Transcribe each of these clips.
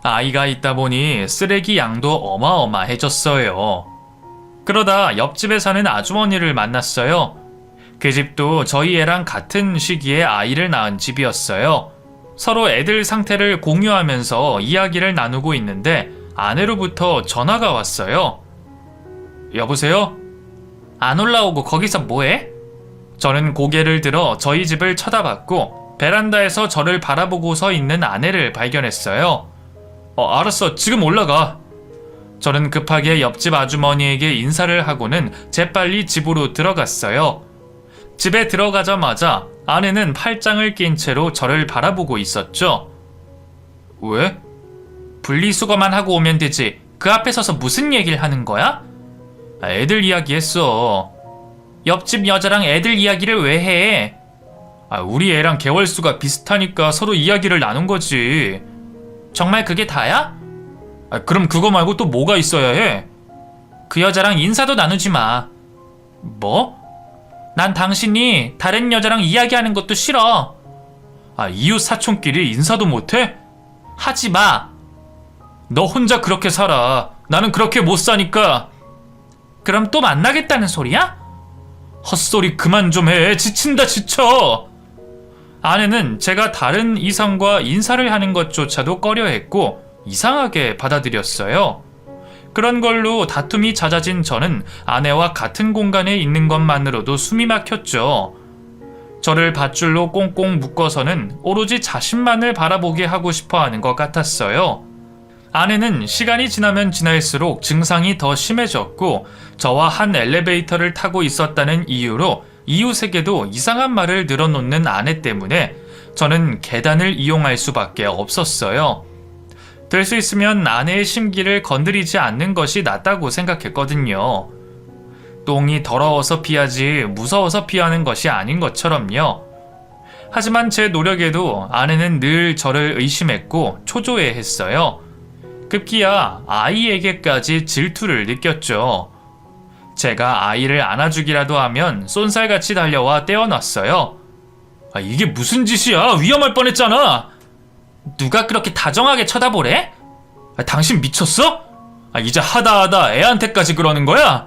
아이가 있다 보니 쓰레기 양도 어마어마해졌어요. 그러다 옆집에 사는 아주머니를 만났어요. 그 집도 저희 애랑 같은 시기에 아이를 낳은 집이었어요. 서로 애들 상태를 공유하면서 이야기를 나누고 있는데 아내로부터 전화가 왔어요. 여보세요? 안 올라오고 거기서 뭐해? 저는 고개를 들어 저희 집을 쳐다봤고 베란다에서 저를 바라보고 서 있는 아내를 발견했어요. 알았어. 지금 올라가. 저는 급하게 옆집 아주머니에게 인사를 하고는 재빨리 집으로 들어갔어요. 집에 들어가자마자 아내는 팔짱을 낀 채로 저를 바라보고 있었죠. 왜? 분리수거만 하고 오면 되지. 그 앞에 서서 무슨 얘기를 하는 거야? 애들 이야기했어. 옆집 여자랑 애들 이야기를 왜 해? 우리 애랑 개월수가 비슷하니까 서로 이야기를 나눈 거지. 정말 그게 다야? 그럼 그거 말고 또 뭐가 있어야 해? 그 여자랑 인사도 나누지 마. 뭐? 난 당신이 다른 여자랑 이야기하는 것도 싫어. 이웃 사촌끼리 인사도 못해? 하지 마. 너 혼자 그렇게 살아. 나는 그렇게 못 사니까. 그럼 또 만나겠다는 소리야? 헛소리 그만 좀 해. 지친다 지쳐. 아내는 제가 다른 이성과 인사를 하는 것조차도 꺼려했고 이상하게 받아들였어요. 그런 걸로 다툼이 잦아진 저는 아내와 같은 공간에 있는 것만으로도 숨이 막혔죠. 저를 밧줄로 꽁꽁 묶어서는 오로지 자신만을 바라보게 하고 싶어 하는 것 같았어요. 아내는 시간이 지나면 지날수록 증상이 더 심해졌고 저와 한 엘리베이터를 타고 있었다는 이유로 이웃에게도 이상한 말을 늘어놓는 아내 때문에 저는 계단을 이용할 수밖에 없었어요. 될 수 있으면 아내의 심기를 건드리지 않는 것이 낫다고 생각했거든요. 똥이 더러워서 피하지 무서워서 피하는 것이 아닌 것처럼요. 하지만 제 노력에도 아내는 늘 저를 의심했고 초조해했어요. 급기야 아이에게까지 질투를 느꼈죠. 제가 아이를 안아주기라도 하면 쏜살같이 달려와 떼어놨어요. 이게 무슨 짓이야? 위험할 뻔했잖아. 누가 그렇게 다정하게 쳐다보래? 당신 미쳤어? 이제 하다 애한테까지 그러는 거야?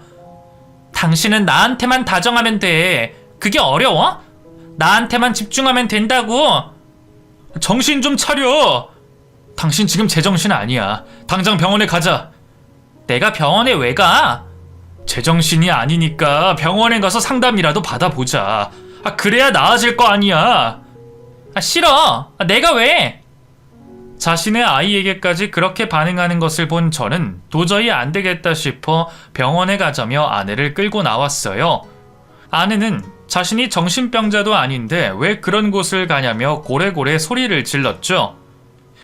당신은 나한테만 다정하면 돼. 그게 어려워? 나한테만 집중하면 된다고. 정신 좀 차려. 당신 지금 제정신 아니야. 당장 병원에 가자. 내가 병원에 왜 가? 제정신이 아니니까 병원에 가서 상담이라도 받아보자. 그래야 나아질 거 아니야. 싫어. 내가 왜? 자신의 아이에게까지 그렇게 반응하는 것을 본 저는 도저히 안 되겠다 싶어 병원에 가자며 아내를 끌고 나왔어요. 아내는 자신이 정신병자도 아닌데 왜 그런 곳을 가냐며 고래고래 소리를 질렀죠.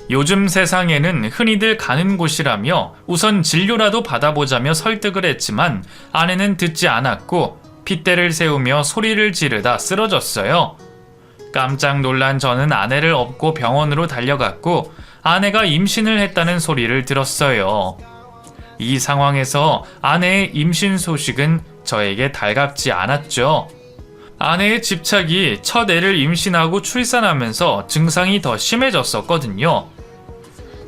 요즘 세상에는 흔히들 가는 곳이라며 우선 진료라도 받아보자며 설득을 했지만 아내는 듣지 않았고 핏대를 세우며 소리를 지르다 쓰러졌어요. 깜짝 놀란 저는 아내를 업고 병원으로 달려갔고 아내가 임신을 했다는 소리를 들었어요. 이 상황에서 아내의 임신 소식은 저에게 달갑지 않았죠. 아내의 집착이 첫 애를 임신하고 출산하면서 증상이 더 심해졌었거든요.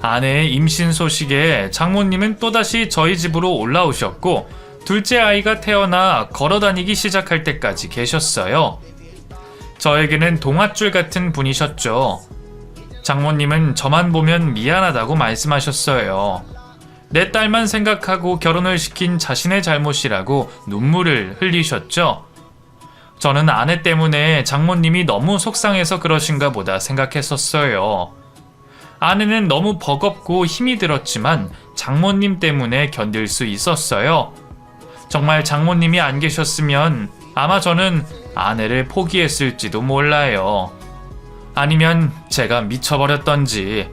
아내의 임신 소식에 장모님은 또다시 저희 집으로 올라오셨고 둘째 아이가 태어나 걸어다니기 시작할 때까지 계셨어요. 저에게는 동아줄 같은 분이셨죠. 장모님은 저만 보면 미안하다고 말씀하셨어요. 내 딸만 생각하고 결혼을 시킨 자신의 잘못이라고 눈물을 흘리셨죠. 저는 아내 때문에 장모님이 너무 속상해서 그러신가 보다 생각했었어요. 아내는 너무 버겁고 힘이 들었지만 장모님 때문에 견딜 수 있었어요. 정말 장모님이 안 계셨으면 아마 저는 아내를 포기했을지도 몰라요. 아니면 제가 미쳐버렸던지.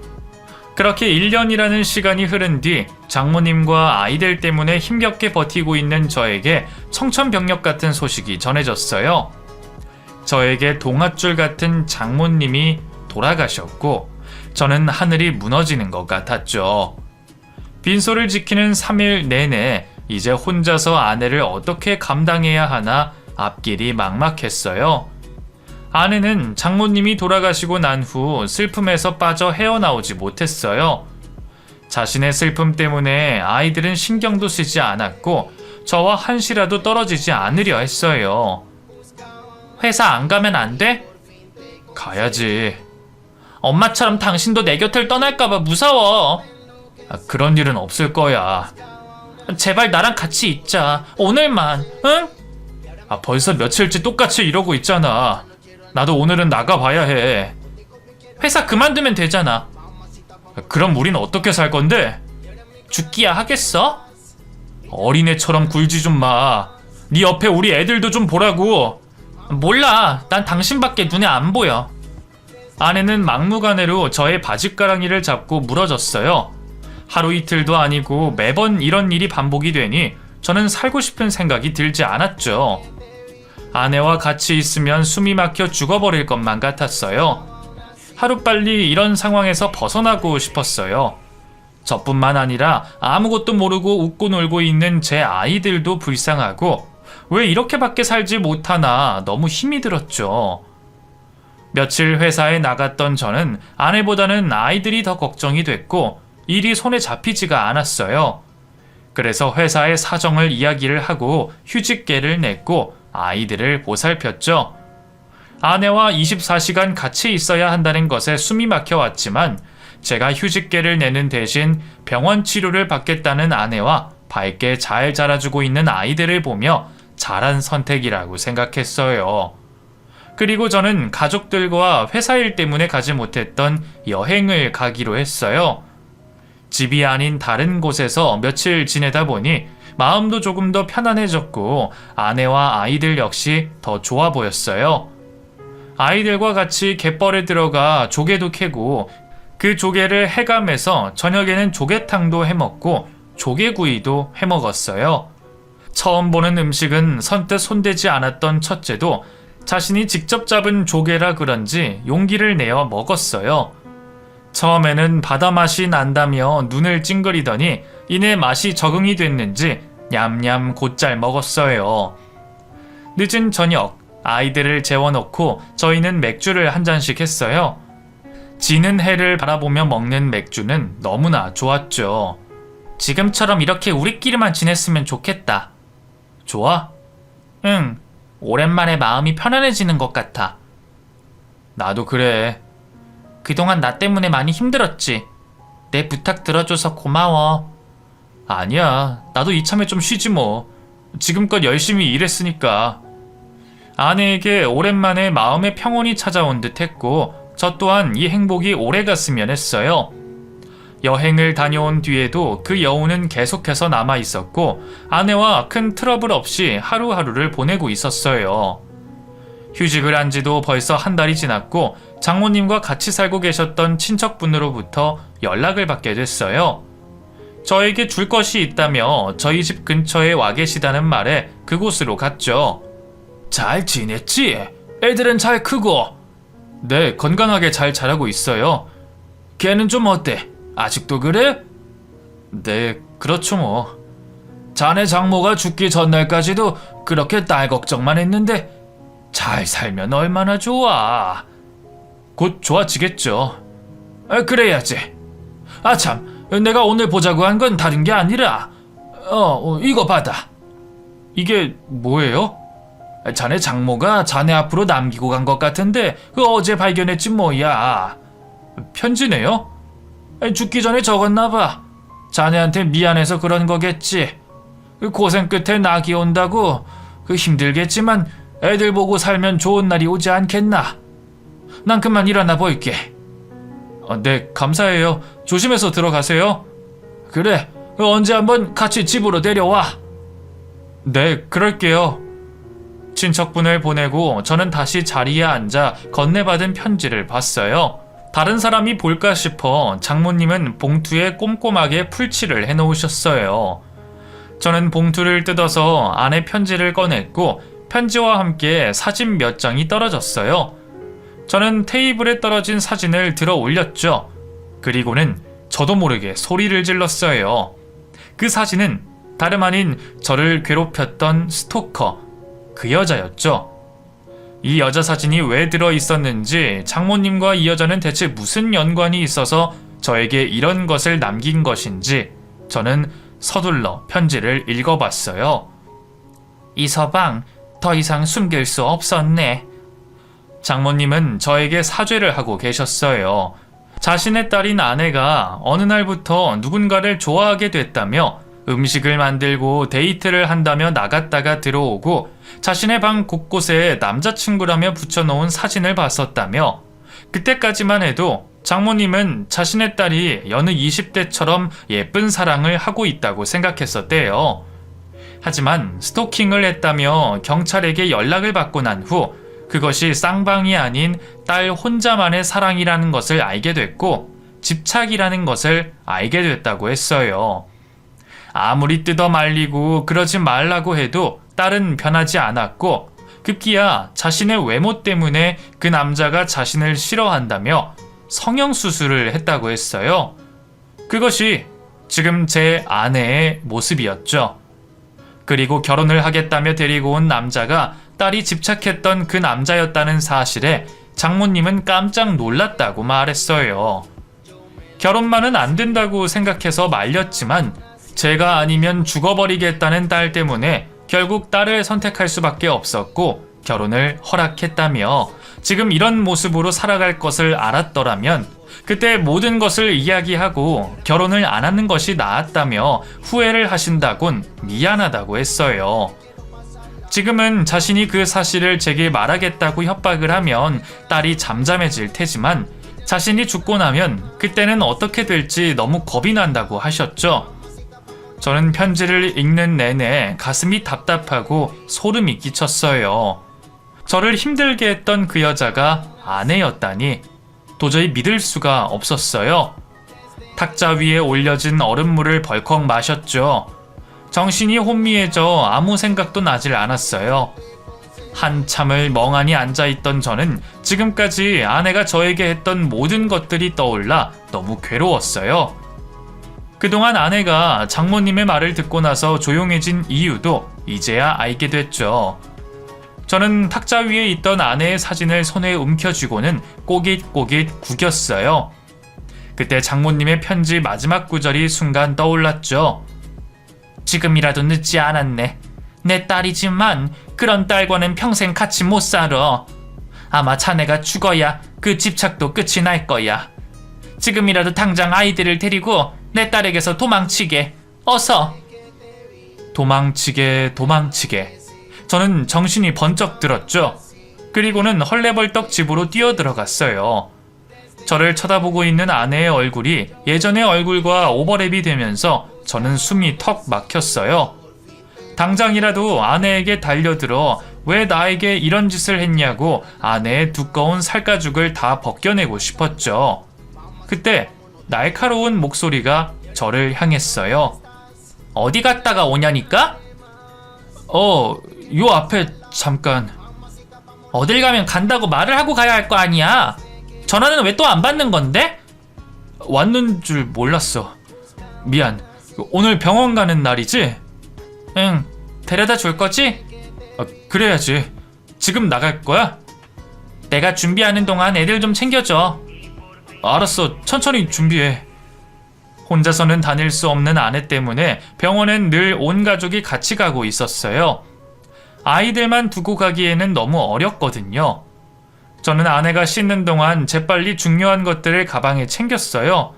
그렇게 1년이라는 시간이 흐른 뒤 장모님과 아이들 때문에 힘겹게 버티고 있는 저에게 청천벽력 같은 소식이 전해졌어요. 저에게 동아줄 같은 장모님이 돌아가셨고 저는 하늘이 무너지는 것 같았죠. 빈소를 지키는 3일 내내 이제 혼자서 아내를 어떻게 감당해야 하나 앞길이 막막했어요. 아내는 장모님이 돌아가시고 난 후 슬픔에서 빠져 헤어나오지 못했어요. 자신의 슬픔 때문에 아이들은 신경도 쓰지 않았고 저와 한시라도 떨어지지 않으려 했어요. 회사 안 가면 안 돼? 가야지. 엄마처럼 당신도 내 곁을 떠날까봐 무서워. 그런 일은 없을 거야. 제발 나랑 같이 있자. 오늘만, 응? 벌써 며칠째 똑같이 이러고 있잖아. 나도 오늘은 나가봐야 해. 회사 그만두면 되잖아. 그럼 우린 어떻게 살 건데? 죽기야 하겠어? 어린애처럼 굴지 좀 마. 네 옆에 우리 애들도 좀 보라고. 몰라. 난 당신밖에 눈에 안 보여. 아내는 막무가내로 저의 바짓가랑이를 잡고 물어줬어요. 하루 이틀도 아니고 매번 이런 일이 반복이 되니 저는 살고 싶은 생각이 들지 않았죠. 아내와 같이 있으면 숨이 막혀 죽어버릴 것만 같았어요. 하루빨리 이런 상황에서 벗어나고 싶었어요. 저뿐만 아니라 아무것도 모르고 웃고 놀고 있는 제 아이들도 불쌍하고 왜 이렇게밖에 살지 못하나 너무 힘이 들었죠. 며칠 회사에 나갔던 저는 아내보다는 아이들이 더 걱정이 됐고 일이 손에 잡히지가 않았어요. 그래서 회사에 사정을 이야기를 하고 휴직계를 냈고 아이들을 보살폈죠. 아내와 24시간 같이 있어야 한다는 것에 숨이 막혀왔지만 제가 휴직계를 내는 대신 병원 치료를 받겠다는 아내와 밝게 잘 자라주고 있는 아이들을 보며 잘한 선택이라고 생각했어요. 그리고 저는 가족들과 회사 일 때문에 가지 못했던 여행을 가기로 했어요. 집이 아닌 다른 곳에서 며칠 지내다 보니 마음도 조금 더 편안해졌고 아내와 아이들 역시 더 좋아 보였어요. 아이들과 같이 갯벌에 들어가 조개도 캐고 그 조개를 해감해서 저녁에는 조개탕도 해먹고 조개구이도 해먹었어요. 처음 보는 음식은 선뜻 손대지 않았던 첫째도 자신이 직접 잡은 조개라 그런지 용기를 내어 먹었어요. 처음에는 바다 맛이 난다며 눈을 찡그리더니 이내 맛이 적응이 됐는지 냠냠 곧잘 먹었어요. 늦은 저녁 아이들을 재워놓고 저희는 맥주를 한 잔씩 했어요. 지는 해를 바라보며 먹는 맥주는 너무나 좋았죠. 지금처럼 이렇게 우리끼리만 지냈으면 좋겠다. 좋아? 응, 오랜만에 마음이 편안해지는 것 같아. 나도 그래. 그동안 나 때문에 많이 힘들었지. 내 부탁 들어줘서 고마워. 아니야, 나도 이참에 좀 쉬지 뭐. 지금껏 열심히 일했으니까. 아내에게 오랜만에 마음의 평온이 찾아온 듯 했고 저 또한 이 행복이 오래 갔으면 했어요. 여행을 다녀온 뒤에도 그 여운은 계속해서 남아 있었고 아내와 큰 트러블 없이 하루하루를 보내고 있었어요. 휴직을 한 지도 벌써 한 달이 지났고 장모님과 같이 살고 계셨던 친척분으로부터 연락을 받게 됐어요. 저에게 줄 것이 있다며 저희 집 근처에 와 계시다는 말에 그곳으로 갔죠. 잘 지냈지? 애들은 잘 크고? 네, 건강하게 잘 자라고 있어요. 걔는 좀 어때? 아직도 그래? 네, 그렇죠 뭐. 자네 장모가 죽기 전날까지도 그렇게 딸 걱정만 했는데 잘 살면 얼마나 좋아. 곧 좋아지겠죠. 그래야지. 참, 내가 오늘 보자고 한 건 다른 게 아니라 이거 받아. 이게 뭐예요? 자네 장모가 자네 앞으로 남기고 간 것 같은데 어제 발견했지 뭐야. 편지네요? 죽기 전에 적었나봐. 자네한테 미안해서 그런 거겠지. 고생 끝에 낙이 온다고 힘들겠지만 애들 보고 살면 좋은 날이 오지 않겠나. 난 그만 일어나 볼게. 네, 감사해요. 조심해서 들어가세요. 그래, 언제 한번 같이 집으로 내려와. 네, 그럴게요. 친척분을 보내고 저는 다시 자리에 앉아 건네받은 편지를 봤어요. 다른 사람이 볼까 싶어 장모님은 봉투에 꼼꼼하게 풀칠을 해놓으셨어요. 저는 봉투를 뜯어서 안에 편지를 꺼냈고 편지와 함께 사진 몇 장이 떨어졌어요. 저는 테이블에 떨어진 사진을 들어 올렸죠. 그리고는 저도 모르게 소리를 질렀어요. 그 사진은 다름 아닌 저를 괴롭혔던 스토커, 그 여자였죠. 이 여자 사진이 왜 들어 있었는지 장모님과 이 여자는 대체 무슨 연관이 있어서 저에게 이런 것을 남긴 것인지 저는 서둘러 편지를 읽어봤어요. 이 서방, 더 이상 숨길 수 없었네. 장모님은 저에게 사죄를 하고 계셨어요. 자신의 딸인 아내가 어느 날부터 누군가를 좋아하게 됐다며 음식을 만들고 데이트를 한다며 나갔다가 들어오고 자신의 방 곳곳에 남자친구라며 붙여놓은 사진을 봤었다며 그때까지만 해도 장모님은 자신의 딸이 여느 20대처럼 예쁜 사랑을 하고 있다고 생각했었대요. 하지만 스토킹을 했다며 경찰에게 연락을 받고 난 후 그것이 쌍방이 아닌 딸 혼자만의 사랑이라는 것을 알게 됐고 집착이라는 것을 알게 됐다고 했어요. 아무리 뜯어 말리고 그러지 말라고 해도 딸은 변하지 않았고 급기야 자신의 외모 때문에 그 남자가 자신을 싫어한다며 성형수술을 했다고 했어요. 그것이 지금 제 아내의 모습이었죠. 그리고 결혼을 하겠다며 데리고 온 남자가 딸이 집착했던 그 남자였다는 사실에 장모님은 깜짝 놀랐다고 말했어요. 결혼만은 안 된다고 생각해서 말렸지만 제가 아니면 죽어버리겠다는 딸 때문에 결국 딸을 선택할 수밖에 없었고 결혼을 허락했다며 지금 이런 모습으로 살아갈 것을 알았더라면 그때 모든 것을 이야기하고 결혼을 안 하는 것이 나았다며 후회를 하신다곤 미안하다고 했어요. 지금은 자신이 그 사실을 제게 말하겠다고 협박을 하면 딸이 잠잠해질 테지만 자신이 죽고 나면 그때는 어떻게 될지 너무 겁이 난다고 하셨죠. 저는 편지를 읽는 내내 가슴이 답답하고 소름이 끼쳤어요. 저를 힘들게 했던 그 여자가 아내였다니 도저히 믿을 수가 없었어요. 탁자 위에 올려진 얼음물을 벌컥 마셨죠. 정신이 혼미해져 아무 생각도 나질 않았어요. 한참을 멍하니 앉아있던 저는 지금까지 아내가 저에게 했던 모든 것들이 떠올라 너무 괴로웠어요. 그동안 아내가 장모님의 말을 듣고 나서 조용해진 이유도 이제야 알게 됐죠. 저는 탁자 위에 있던 아내의 사진을 손에 움켜쥐고는 꼬깃꼬깃 구겼어요. 그때 장모님의 편지 마지막 구절이 순간 떠올랐죠. 지금이라도 늦지 않았네. 내 딸이지만 그런 딸과는 평생 같이 못 살아. 아마 자네가 죽어야 그 집착도 끝이 날 거야. 지금이라도 당장 아이들을 데리고 내 딸에게서 도망치게. 어서. 도망치게. 저는 정신이 번쩍 들었죠. 그리고는 헐레벌떡 집으로 뛰어들어갔어요. 저를 쳐다보고 있는 아내의 얼굴이 예전의 얼굴과 오버랩이 되면서 저는 숨이 턱 막혔어요. 당장이라도 아내에게 달려들어 왜 나에게 이런 짓을 했냐고 아내의 두꺼운 살가죽을 다 벗겨내고 싶었죠. 그때 날카로운 목소리가 저를 향했어요. 어디 갔다가 오냐니까? 요 앞에 잠깐. 어딜 가면 간다고 말을 하고 가야 할 거 아니야. 전화는 왜 또 안 받는 건데? 왔는 줄 몰랐어. 미안. 오늘 병원 가는 날이지? 응. 데려다 줄 거지? 그래야지. 지금 나갈 거야? 내가 준비하는 동안 애들 좀 챙겨줘. 알았어. 천천히 준비해. 혼자서는 다닐 수 없는 아내 때문에 병원엔 늘 온 가족이 같이 가고 있었어요. 아이들만 두고 가기에는 너무 어렵거든요. 저는 아내가 씻는 동안 재빨리 중요한 것들을 가방에 챙겼어요.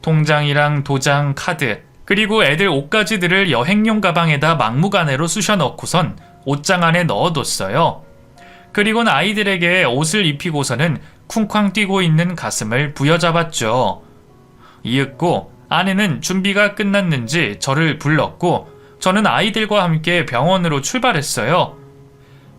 통장이랑 도장, 카드, 그리고 애들 옷가지들을 여행용 가방에다 막무가내로 쑤셔 넣고선 옷장 안에 넣어뒀어요. 그리고는 아이들에게 옷을 입히고서는 쿵쾅 뛰고 있는 가슴을 부여잡았죠. 이윽고 아내는 준비가 끝났는지 저를 불렀고 저는 아이들과 함께 병원으로 출발했어요.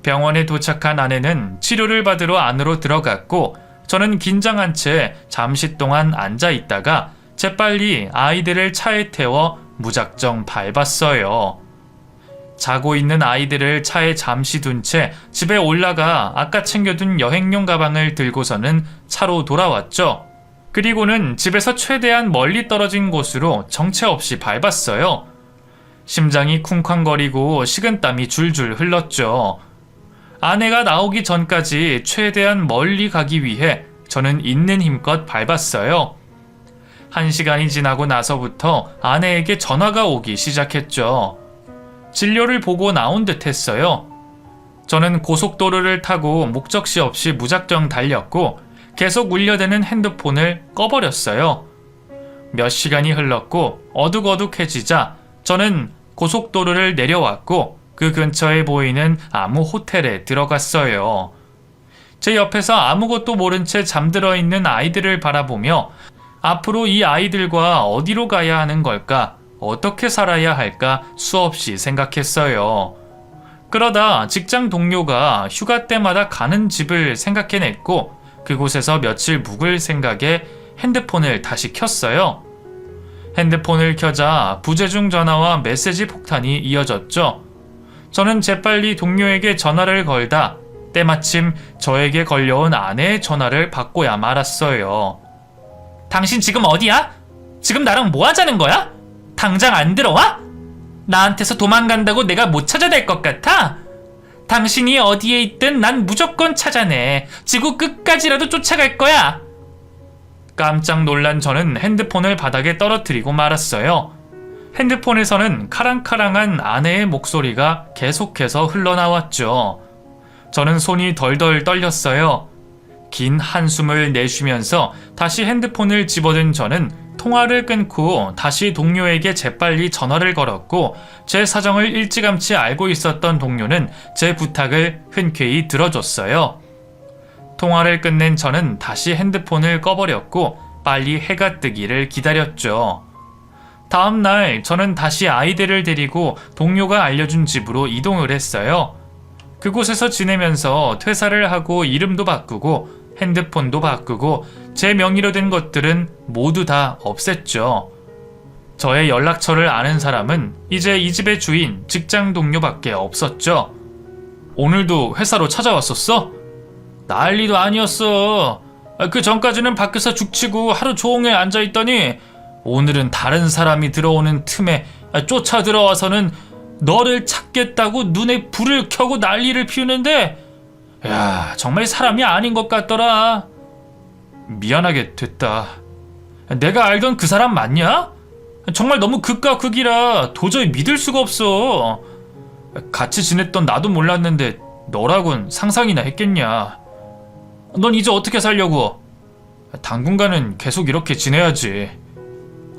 병원에 도착한 아내는 치료를 받으러 안으로 들어갔고 저는 긴장한 채 잠시 동안 앉아 있다가 재빨리 아이들을 차에 태워 무작정 밟았어요. 자고 있는 아이들을 차에 잠시 둔 채 집에 올라가 아까 챙겨둔 여행용 가방을 들고서는 차로 돌아왔죠. 그리고는 집에서 최대한 멀리 떨어진 곳으로 정체 없이 밟았어요. 심장이 쿵쾅거리고 식은땀이 줄줄 흘렀죠. 아내가 나오기 전까지 최대한 멀리 가기 위해 저는 있는 힘껏 밟았어요. 1시간이 지나고 나서부터 아내에게 전화가 오기 시작했죠. 진료를 보고 나온 듯 했어요. 저는 고속도로를 타고 목적지 없이 무작정 달렸고 계속 울려대는 핸드폰을 꺼버렸어요. 몇 시간이 흘렀고 어둑어둑해지자 저는 고속도로를 내려왔고 그 근처에 보이는 아무 호텔에 들어갔어요. 제 옆에서 아무것도 모른 채 잠들어 있는 아이들을 바라보며 앞으로 이 아이들과 어디로 가야 하는 걸까? 어떻게 살아야 할까? 수없이 생각했어요. 그러다 직장 동료가 휴가 때마다 가는 집을 생각해냈고 그곳에서 며칠 묵을 생각에 핸드폰을 다시 켰어요. 핸드폰을 켜자 부재중 전화와 메시지 폭탄이 이어졌죠. 저는 재빨리 동료에게 전화를 걸다 때마침 저에게 걸려온 아내의 전화를 받고야 말았어요. 당신 지금 어디야? 지금 나랑 뭐 하자는 거야? 당장 안 들어와? 나한테서 도망간다고 내가 못 찾아낼 것 같아? 당신이 어디에 있든 난 무조건 찾아내. 지구 끝까지라도 쫓아갈 거야. 깜짝 놀란 저는 핸드폰을 바닥에 떨어뜨리고 말았어요. 핸드폰에서는 카랑카랑한 아내의 목소리가 계속해서 흘러나왔죠. 저는 손이 덜덜 떨렸어요. 긴 한숨을 내쉬면서 다시 핸드폰을 집어든 저는 통화를 끊고 다시 동료에게 재빨리 전화를 걸었고 제 사정을 일찌감치 알고 있었던 동료는 제 부탁을 흔쾌히 들어줬어요. 통화를 끝낸 저는 다시 핸드폰을 꺼버렸고 빨리 해가 뜨기를 기다렸죠. 다음날 저는 다시 아이들을 데리고 동료가 알려준 집으로 이동을 했어요. 그곳에서 지내면서 퇴사를 하고 이름도 바꾸고 핸드폰도 바꾸고 제 명의로 된 것들은 모두 다 없앴죠. 저의 연락처를 아는 사람은 이제 이 집의 주인, 직장 동료밖에 없었죠. 오늘도 회사로 찾아왔었어? 난리도 아니었어. 그 전까지는 밖에서 죽치고 하루 종일 앉아있더니 오늘은 다른 사람이 들어오는 틈에 쫓아 들어와서는 너를 찾겠다고 눈에 불을 켜고 난리를 피우는데 야, 정말 사람이 아닌 것 같더라. 미안하게 됐다. 내가 알던 그 사람 맞냐? 정말 너무 극과 극이라 도저히 믿을 수가 없어. 같이 지냈던 나도 몰랐는데 너라곤 상상이나 했겠냐. 넌 이제 어떻게 살려고? 당분간은 계속 이렇게 지내야지.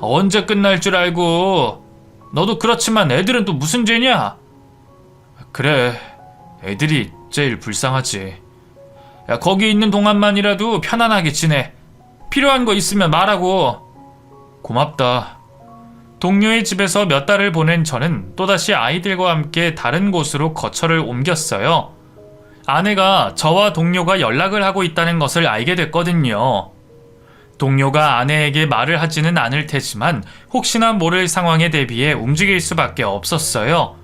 언제 끝날 줄 알고. 너도 그렇지만 애들은 또 무슨 죄냐? 그래, 애들이 제일 불쌍하지. 야, 거기 있는 동안만이라도 편안하게 지내. 필요한 거 있으면 말하고. 고맙다. 동료의 집에서 몇 달을 보낸 저는 또다시 아이들과 함께 다른 곳으로 거처를 옮겼어요. 아내가 저와 동료가 연락을 하고 있다는 것을 알게 됐거든요. 동료가 아내에게 말을 하지는 않을 테지만 혹시나 모를 상황에 대비해 움직일 수밖에 없었어요.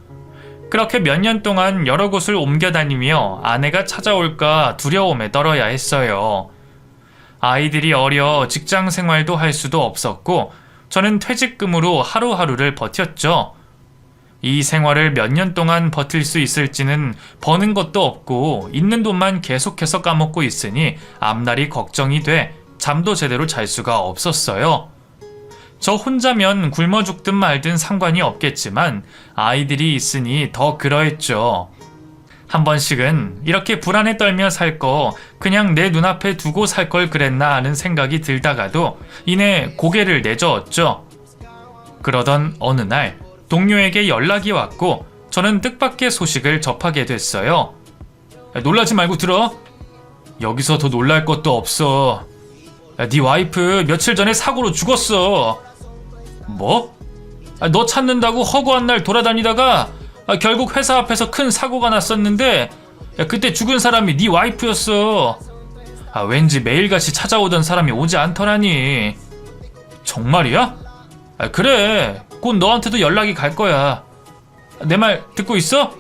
그렇게 몇 년 동안 여러 곳을 옮겨 다니며 아내가 찾아올까 두려움에 떨어야 했어요. 아이들이 어려 직장 생활도 할 수도 없었고 저는 퇴직금으로 하루하루를 버텼죠. 이 생활을 몇 년 동안 버틸 수 있을지는 버는 것도 없고 있는 돈만 계속해서 까먹고 있으니 앞날이 걱정이 돼 잠도 제대로 잘 수가 없었어요. 저 혼자면 굶어 죽든 말든 상관이 없겠지만 아이들이 있으니 더 그러했죠. 한 번씩은 이렇게 불안에 떨며 살 거 그냥 내 눈앞에 두고 살 걸 그랬나 하는 생각이 들다가도 이내 고개를 내저었죠. 그러던 어느 날 동료에게 연락이 왔고 저는 뜻밖의 소식을 접하게 됐어요. 놀라지 말고 들어. 여기서 더 놀랄 것도 없어. 네 와이프 며칠 전에 사고로 죽었어. 뭐? 너 찾는다고 허구한 날 돌아다니다가 결국 회사 앞에서 큰 사고가 났었는데 그때 죽은 사람이 네 와이프였어. 왠지 매일같이 찾아오던 사람이 오지 않더라니. 정말이야? 그래, 곧 너한테도 연락이 갈 거야. 내 말 듣고 있어?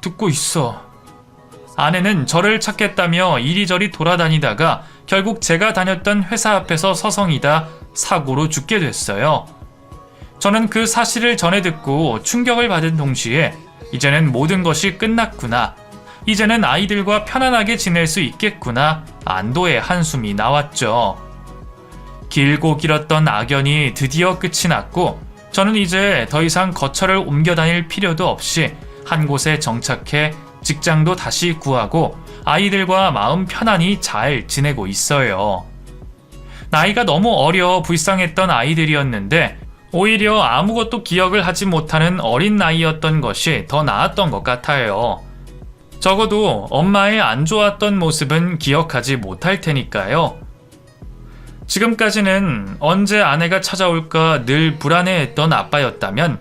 듣고 있어. 아내는 저를 찾겠다며 이리저리 돌아다니다가 결국 제가 다녔던 회사 앞에서 서성이다 사고로 죽게 됐어요. 저는 그 사실을 전해 듣고 충격을 받은 동시에 이제는 모든 것이 끝났구나. 이제는 아이들과 편안하게 지낼 수 있겠구나. 안도의 한숨이 나왔죠. 길고 길었던 악연이 드디어 끝이 났고 저는 이제 더 이상 거처를 옮겨 다닐 필요도 없이 한 곳에 정착해 직장도 다시 구하고 아이들과 마음 편안히 잘 지내고 있어요. 나이가 너무 어려 불쌍했던 아이들이었는데 오히려 아무것도 기억을 하지 못하는 어린 나이였던 것이 더 나았던 것 같아요. 적어도 엄마의 안 좋았던 모습은 기억하지 못할 테니까요. 지금까지는 언제 아내가 찾아올까 늘 불안해했던 아빠였다면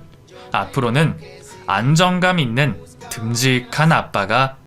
앞으로는 안정감 있는 듬직한 아빠가